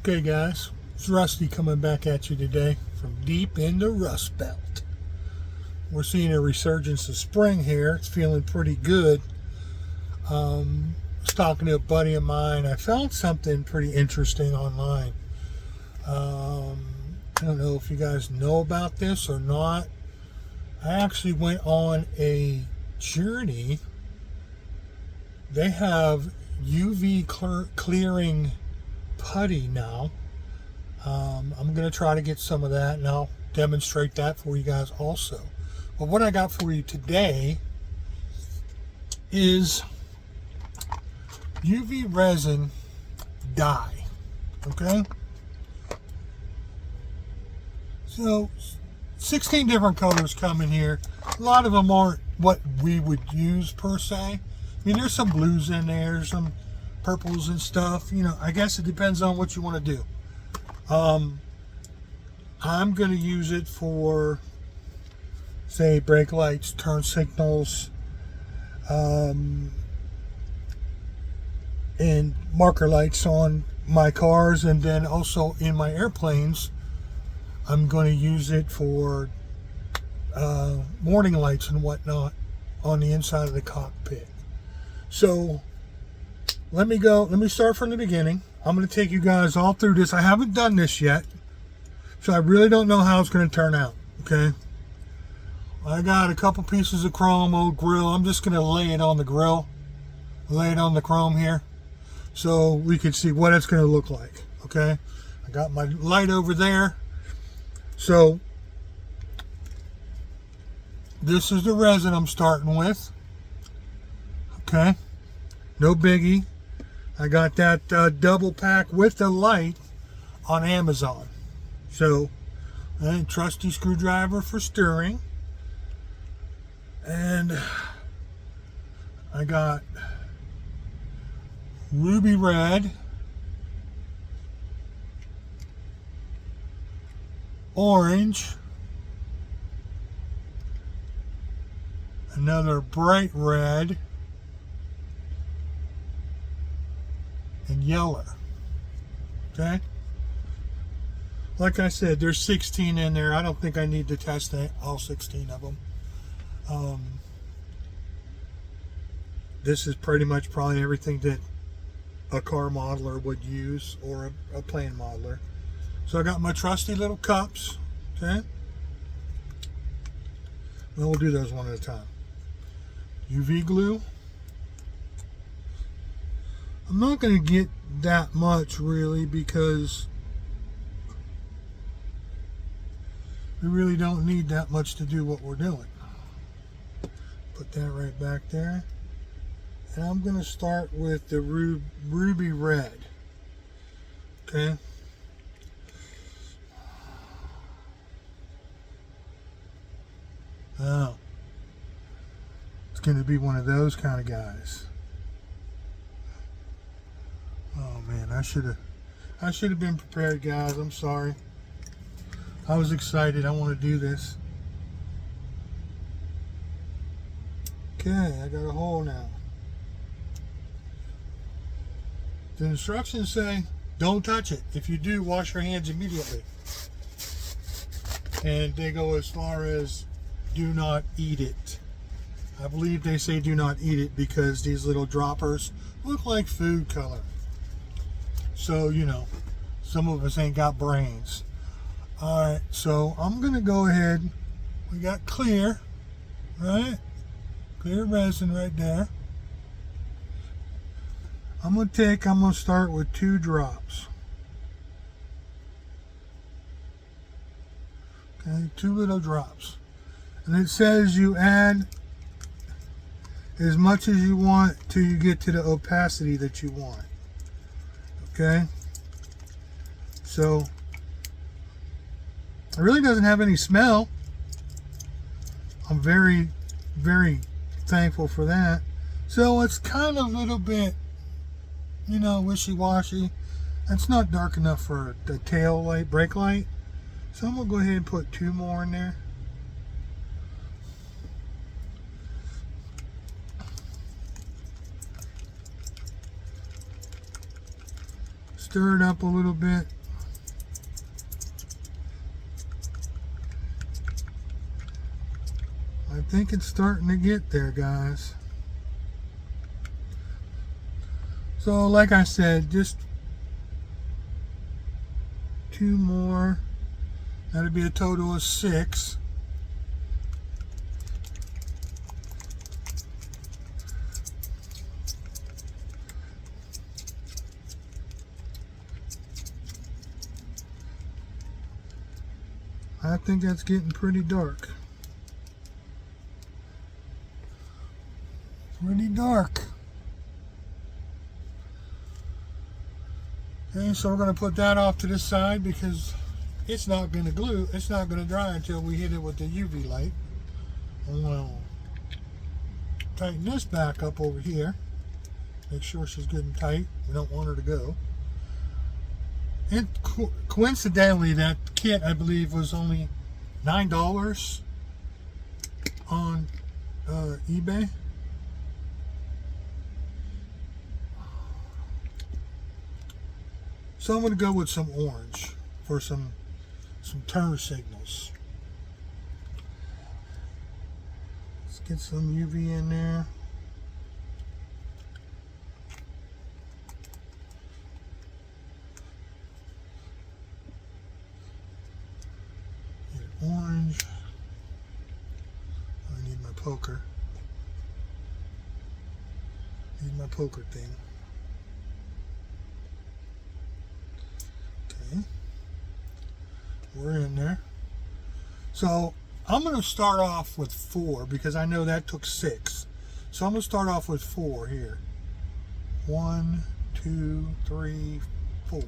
Okay guys, it's Rusty coming back at you today from deep in the Rust Belt. We're seeing a resurgence of spring here. It's feeling pretty good. I was talking to a buddy of mine. I found something pretty interesting online. I don't know if you guys know about this or not. I actually went on a journey. They have UV clearing putty now. I'm going to try to get some of that and I'll demonstrate that for you guys also. But what I got for you today is UV resin dye. Okay? So 16 different colors come in here. A lot of them aren't what we would use per se. I mean, there's some blues in there, some purples and stuff. You know, I guess it depends on what you want to do. I'm going to use it for, say, brake lights, turn signals, and marker lights on my cars, and then also in my airplanes. I'm going to use it for warning lights and whatnot on the inside of the cockpit. So let me start from the beginning. I'm going to take you guys all through this. I haven't done this yet, so I really don't know how it's going to turn out. Okay, I got a couple pieces of chrome, old grill. I'm just going to lay it on the grill, lay it on the chrome here, so we can see what it's going to look like. Okay, I got my light over there. So this is the resin I'm starting with. Okay, no biggie. I got that double pack with the light on Amazon. So, trusty screwdriver for stirring. And I got ruby red, orange, another bright red, and yellow. Okay, like I said, there's 16 in there. I don't think I need to test all 16 of them. This is pretty much probably everything that a car modeler would use, or a plane modeler. So I got my trusty little cups. Okay, and we'll do those one at a time. UV glue. I'm not going to get that much really, because we really don't need that much to do what we're doing. Put that right back there. And I'm going to start with the ruby red. Okay. Oh. It's going to be one of those kind of guys. Oh man, I should have been prepared, guys. I'm sorry. I was excited. I want to do this. Okay, I got a hole now. The instructions say don't touch it. If you do, wash your hands immediately. And they go as far as do not eat it. I believe they say do not eat it because these little droppers look like food color. So, you know, some of us ain't got brains. Alright, so I'm going to go ahead. We got clear, right? Clear resin right there. I'm going to start with 2 drops. Okay, 2 little drops. And it says you add as much as you want till you get to the opacity that you want. Okay, so it really doesn't have any smell. I'm very, very thankful for that. So it's kind of a little bit, you know, wishy-washy. It's not dark enough for the tail light, brake light. So I'm going to go ahead and put 2 more in there. stir it up a little bit. I think it's starting to get there, guys. So like I said, just 2 more. That'd be a total of 6. I think that's getting pretty dark. Pretty dark. Okay, so we're going to put that off to the side because it's not going to glue. It's not going to dry until we hit it with the UV light. I'm going to tighten this back up over here. Make sure she's good and tight. We don't want her to go. And coincidentally, that kit, I believe, was only $9 on eBay. So I'm going to go with some orange for some turn signals. Let's get some UV in there. Orange. I need my poker. Need my poker thing. Okay. We're in there. So I'm going to start off with 4 because I know that took 6. So I'm going to start off with 4 here. 1, 2, 3, 4. Get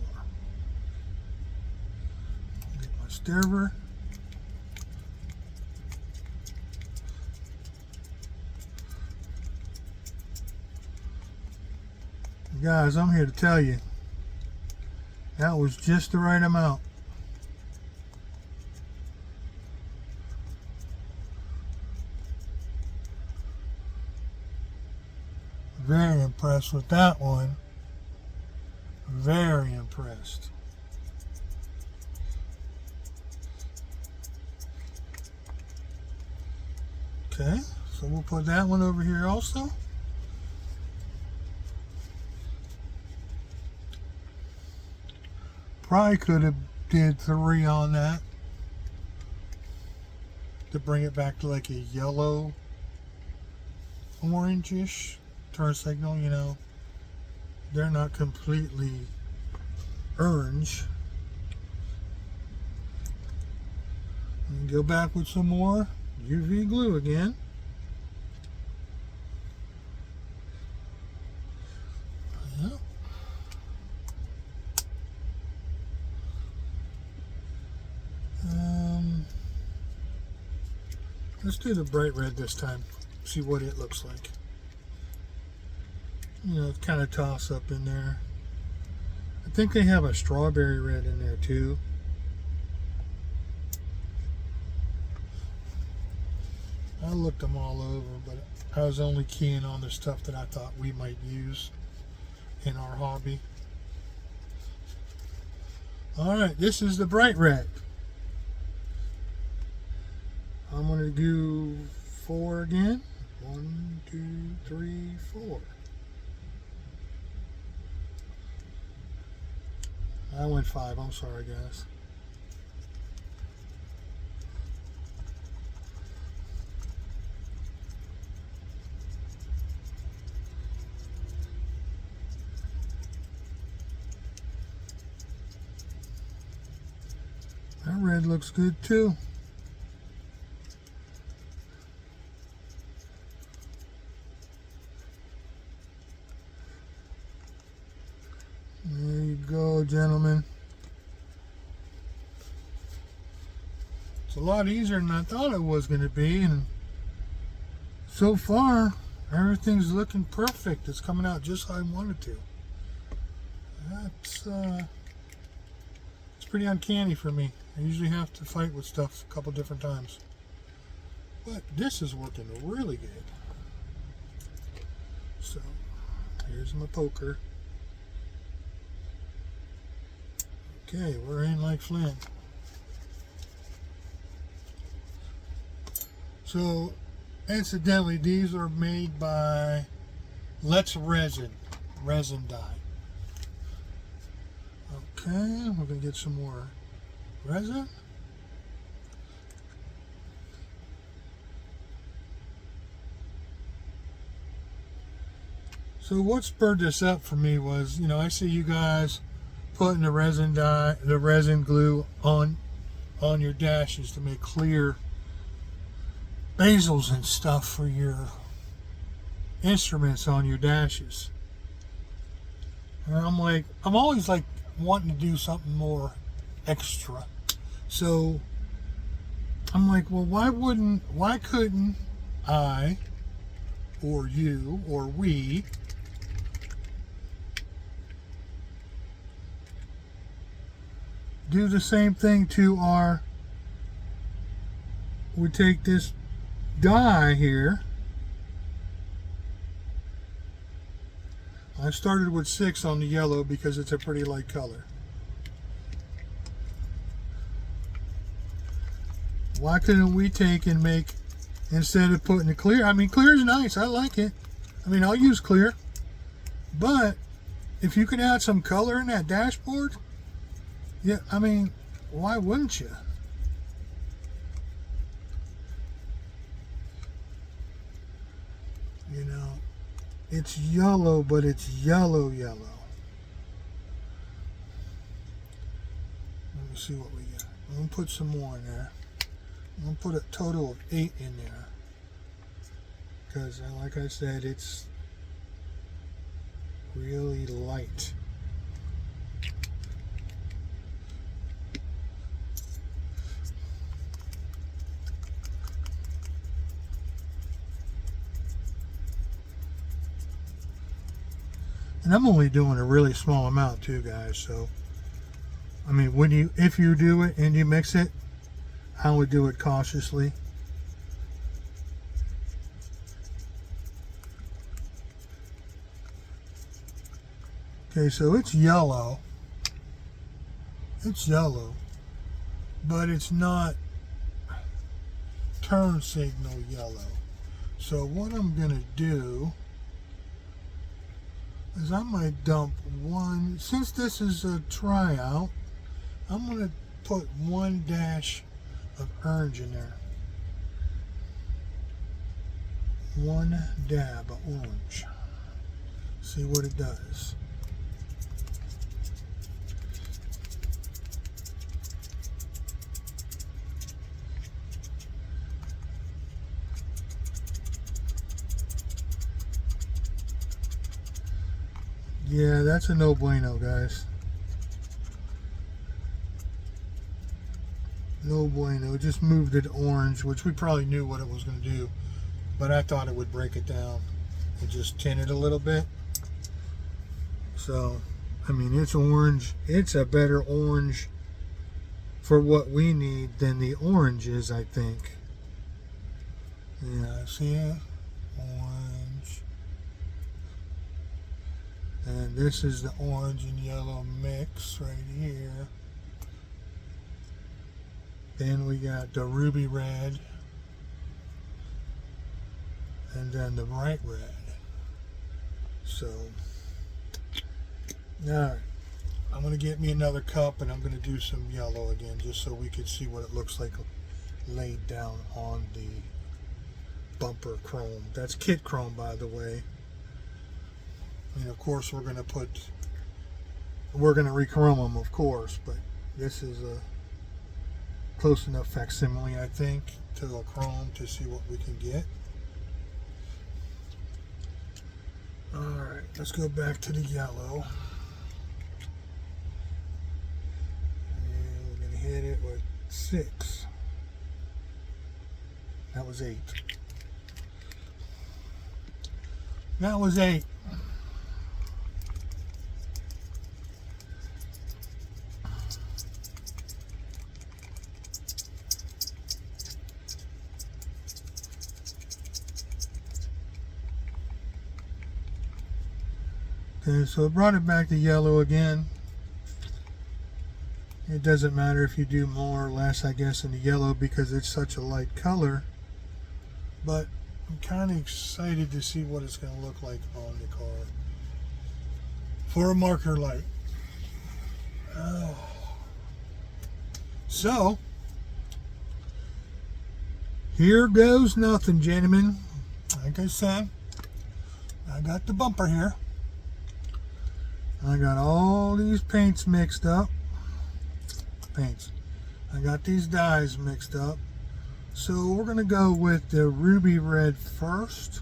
my stirrer. Guys, I'm here to tell you, that was just the right amount. Very impressed with that one. Very impressed. Okay, so we'll put that one over here also. Probably could have did 3 on that to bring it back to like a yellow orangish turn signal, you know. They're not completely orange. And go back with some more UV glue again. Yep. Let's do the bright red this time. See what it looks like. You know, kind of toss up in there. I think they have a strawberry red in there too. I looked them all over, but I was only keying on the stuff that I thought we might use in our hobby. Alright, this is the bright red. I'm going to do 4 again. 1, 2, 3, 4. I went 5. I'm sorry, guys. That red looks good too. There you go, gentlemen. It's a lot easier than I thought it was going to be, and so far everything's looking perfect. It's coming out just how I wanted to. That's it's pretty uncanny for me. I usually have to fight with stuff a couple different times, but this is working really good. So here's my poker. Okay, we're in like Flint. So, incidentally, these are made by Let's Resin dye. Okay, we're gonna get some more resin. So what spurred this up for me was, I see you guys putting the resin dye, the resin glue on your dashes to make clear bezels and stuff for your instruments on your dashes. And I'm always like wanting to do something more extra. So I'm like, well, why couldn't I or you or we do the same thing to we take this dye here. I started with 6 on the yellow because it's a pretty light color. Why couldn't we take and make, instead of putting the clear, clear is nice, I like it. I'll use clear. But if you could add some color in that dashboard, yeah, why wouldn't you? It's yellow, but it's yellow. Let me see what we got. I'm going to put some more in there. I'm going to put a total of 8 in there. Because, like I said, it's really light. And I'm only doing a really small amount too, guys. So, if you do it and you mix it, I would do it cautiously. Okay, so it's yellow. It's yellow, but it's not turn signal yellow. So what I'm gonna do is I might dump one, since this is a tryout, I'm going to put 1 dash of orange in there. 1 dab of orange. See what it does. Yeah, that's a no bueno, guys. No bueno. Just moved it orange, which we probably knew what it was going to do, but I thought it would break it down and just tint it a little bit. So, it's orange. It's a better orange for what we need than the orange is, I think. Yeah, see it? Orange. And this is the orange and yellow mix right here. Then we got the ruby red. And then the bright red. So, alright. I'm going to get me another cup and I'm going to do some yellow again just so we can see what it looks like laid down on the bumper chrome. That's kit chrome, by the way. And of course we're going to re-chrome them, of course, but this is a close enough facsimile, I think, to a chrome to see what we can get. Alright, let's go back to the yellow. And we're going to hit it with 6. That was 8. That was 8. Okay, so it brought it back to yellow again. It doesn't matter if you do more or less, I guess, in the yellow because it's such a light color. But I'm kind of excited to see what it's going to look like on the car for a marker light. Oh. So, here goes nothing, gentlemen. Like I said, I got the bumper here. I got all these paints mixed up. I got these dyes mixed up. So we're going to go with the ruby red first.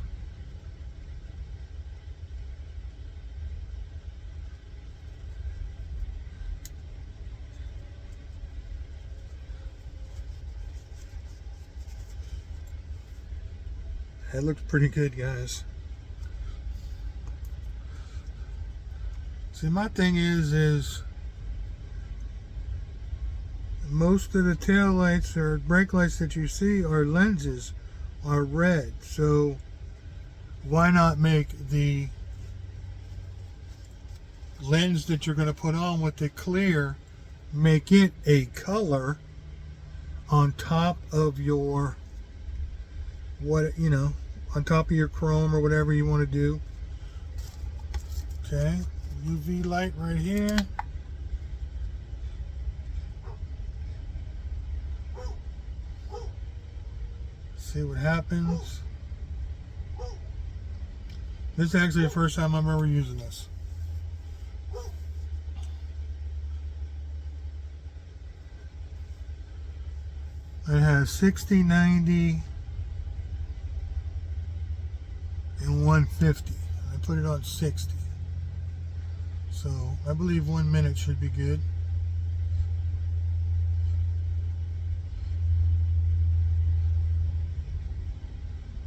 That looks pretty good, guys. See, my thing is most of the tail lights or brake lights that you see are lenses are red. So why not make the lens that you're going to put on with the clear, make it a color on top of your, on top of your chrome or whatever you want to do. Okay, UV light right here. See what happens. This is actually the first time I'm ever using this. It has 60, 90, and 150. I put it on 60. So I believe 1 minute should be good.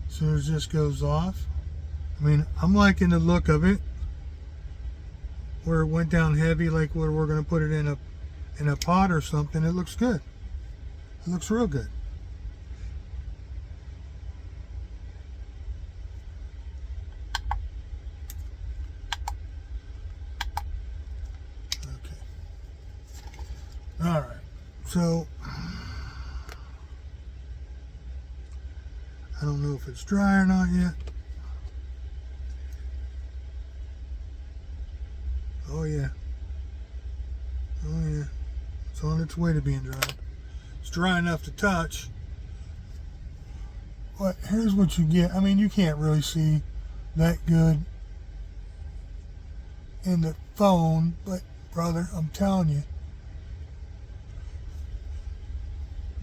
As soon as this goes off, I mean, I'm liking the look of it. Where it went down heavy, like where we're going to put it in a pot or something. It looks good. It looks real good. Okay. All right. So I don't know if it's dry or not yet. Oh yeah. Oh yeah. It's on its way to being dry. It's dry enough to touch. But here's what you get. I mean, you can't really see that good in the phone, but brother, I'm telling you,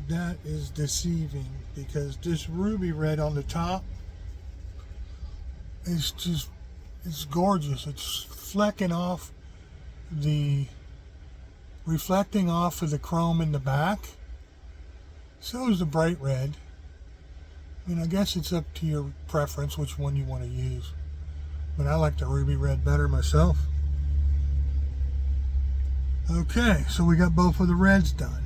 that is deceiving, because this ruby red on the top is just, it's gorgeous. It's flecking off reflecting off of the chrome in the back. So is the bright red. I mean, I guess it's up to your preference which one you want to use, but I like the ruby red better myself. Okay, so we got both of the reds done.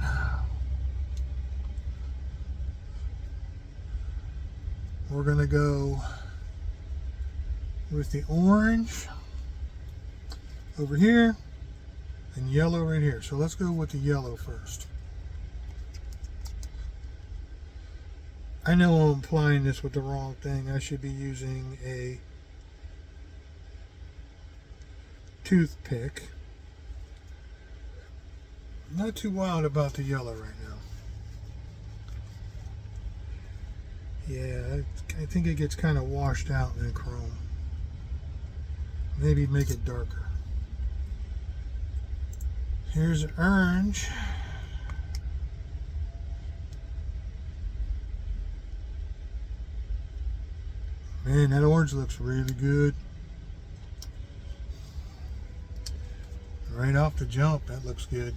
We're going to go with the orange over here and yellow right here. So let's go with the yellow first. I know I'm applying this with the wrong thing. I should be using a toothpick. I'm not too wild about the yellow right now. Yeah, I think it gets kind of washed out in chrome. Maybe make it darker. Here's an orange. Man, that orange looks really good. Right off the jump, that looks good.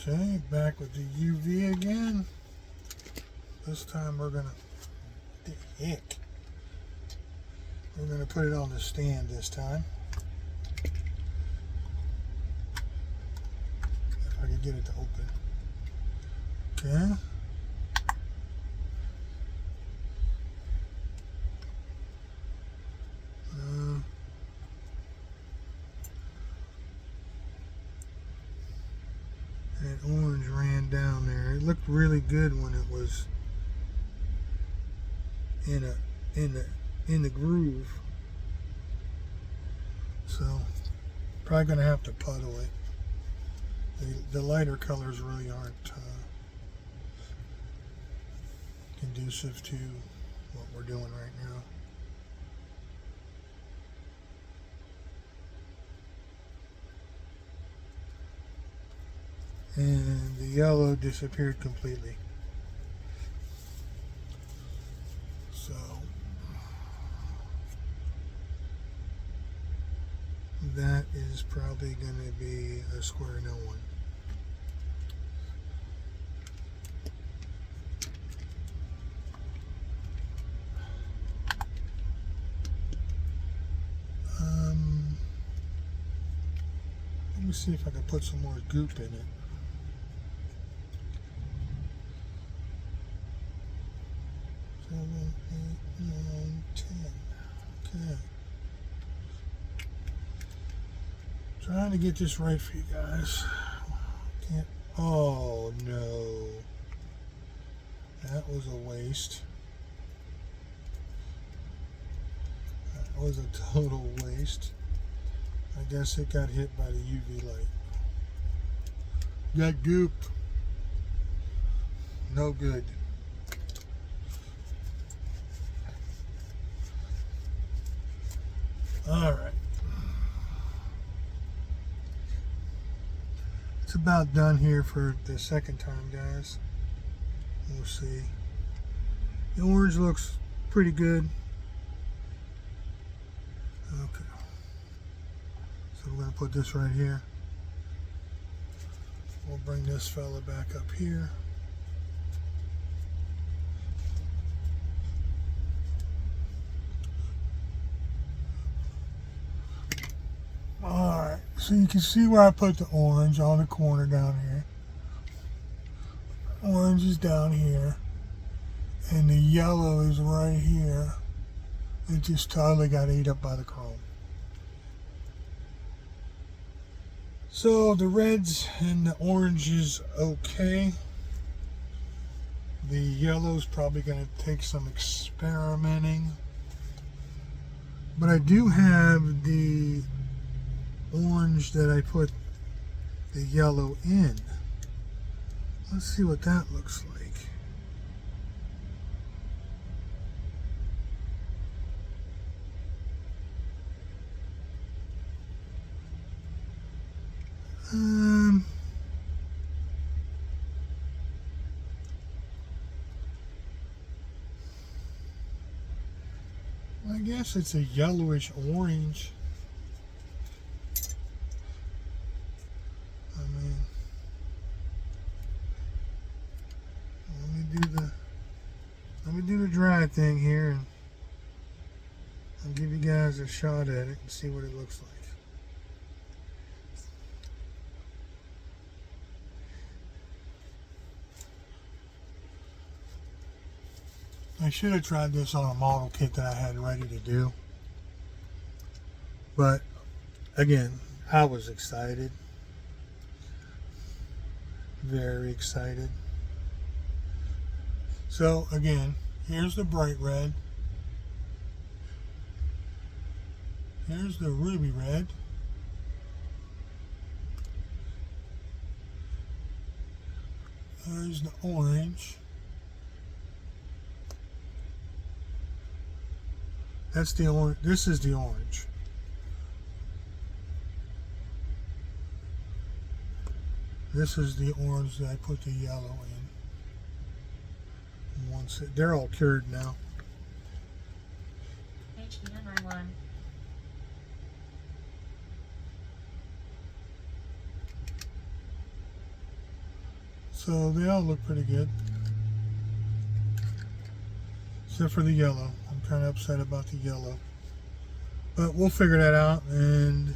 Okay, back with the UV again. This time we're gonna, We're going to put it on the stand this time. If I can get it to open. Okay. That orange ran down there. It looked really good when it was in the groove. So probably gonna have to puddle it. The lighter colors really aren't conducive to what we're doing right now. And the yellow disappeared completely. So that is probably going to be a square no one. Let me see if I can put some more goop in it. 7, 8, 9, 10. Okay. Trying to get this right for you guys. Can't. Oh no. That was a waste. That was a total waste. I guess it got hit by the UV light. Got goop. No good. All right. It's about done here for the second time, guys. We'll see. The orange looks pretty good. Okay. So we're going to put this right here. We'll bring this fella back up here. Alright, so you can see where I put the orange on the corner down here. Orange is down here. And the yellow is right here. It just totally got ate up by the chrome. So the reds and the orange is okay. The yellow's probably going to take some experimenting. But I do have the orange that I put the yellow in. Let's see what that looks like. I guess it's a yellowish orange. I mean, let me do the dry thing here, and I'll give you guys a shot at it and see what it looks like. I should have tried this on a model kit that I had ready to do. But again, I was excited. Very excited. So again, here's the bright red. Here's the ruby red. There's the orange. That's the orange. This is the orange. This is the orange that I put the yellow in. Once they're all cured now. HDMI1. So they all look pretty good. Except for the yellow. I'm kind of upset about the yellow. But we'll figure that out, and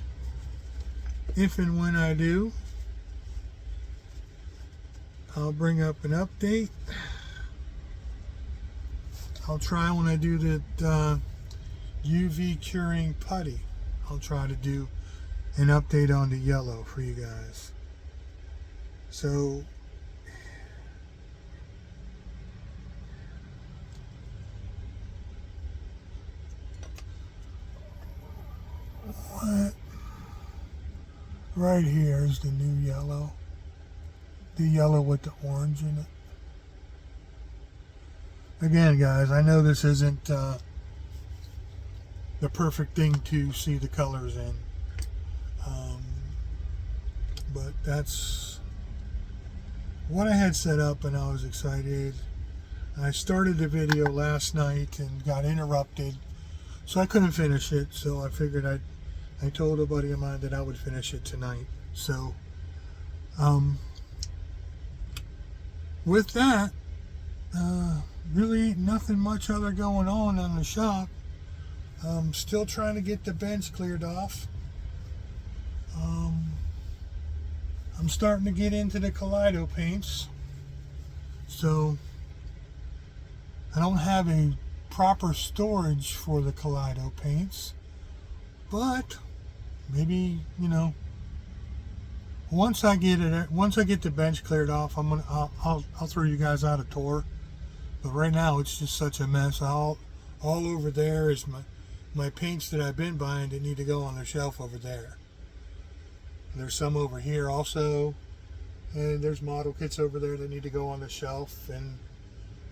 if and when I do, I'll bring up an update. I'll try when I do the UV curing putty. I'll try to do an update on the yellow for you guys. So what? Right here is the new yellow. The yellow with the orange in it. Again, guys, I know this isn't the perfect thing to see the colors in. But that's what I had set up, and I was excited. I started the video last night and got interrupted, so I couldn't finish it. So I figured I told a buddy of mine that I would finish it tonight. So with that, really nothing much other going on in the shop. I'm still trying to get the bench cleared off. I'm starting to get into the Kaleido paints, so I don't have a proper storage for the Kaleido paints, but maybe, you know, once I get the bench cleared off, I'll throw you guys out a tour. But right now it's just such a mess. All over there is my paints that I've been buying that need to go on the shelf over there. There's some over here also, and there's model kits over there that need to go on the shelf, and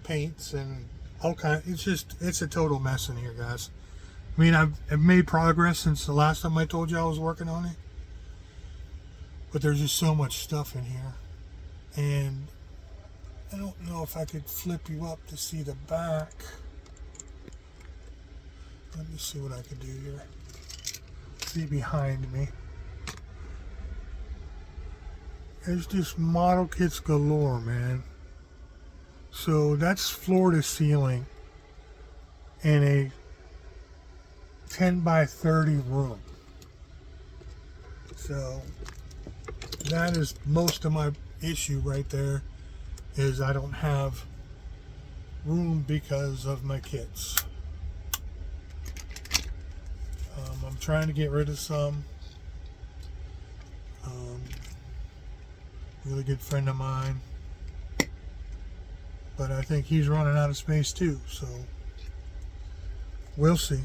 paints and all kind. It's a total mess in here, guys. I mean, I've made progress since the last time I told you I was working on it, but there's just so much stuff in here, and I don't know if I could flip you up to see the back. Let me see what I can do here. See behind me. There's just model kits galore, man. So that's floor to ceiling in a 10 by 30 room. So that is most of my issue right there, is I don't have room because of my kits. I'm trying to get rid of some. Really good friend of mine, but I think he's running out of space too, so we'll see.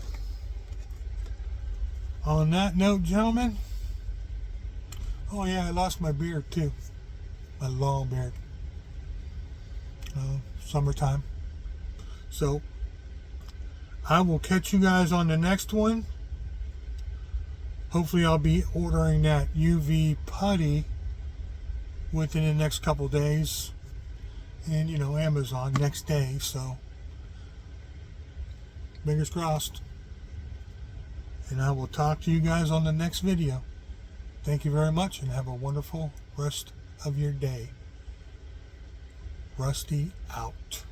On that note, gentlemen, oh yeah, I lost my beard too, my long beard. Summertime. So I will catch you guys on the next one. Hopefully I'll be ordering that UV putty within the next couple days, and you know, Amazon next day, so fingers crossed. And I will talk to you guys on the next video. Thank you very much, and have a wonderful rest of your day. Rusty out.